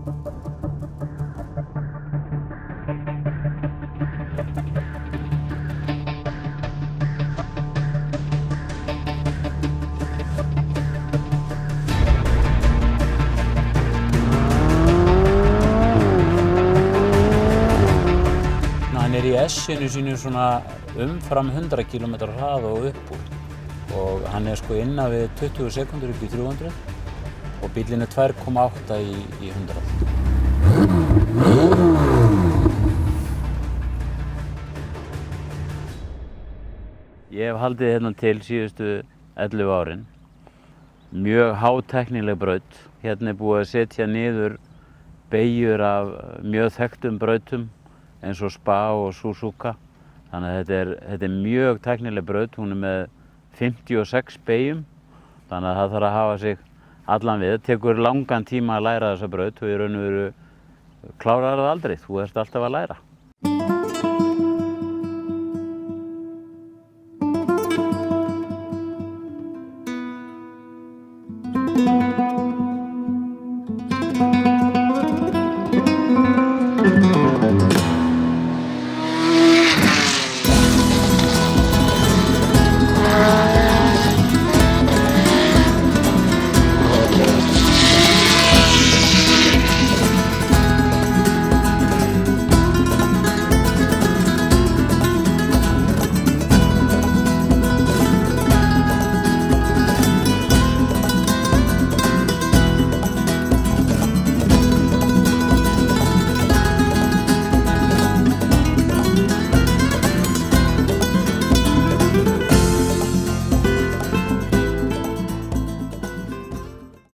Hann í S-inu sínu svona umfram 100 km hraða og upp úr. Og hann sko innan við 20 sekúndur upp í 300 og bíllinn 2,8 í 100. Ég hef haldið hérna til síðustu 11 árin. Mjög hátæknileg braut. Hérna búið að setja niður beygjur af mjög þekktum brautum eins og Spa og Suzuka. Þannig að þetta er mjög tæknileg braut. Hún með 56 beygjum. Þannig að það þarf að hafa sig allan við. Það tekur langan tíma að læra þessa braut og í raun og veru klárar það aldrei. Þú ert alltaf að læra.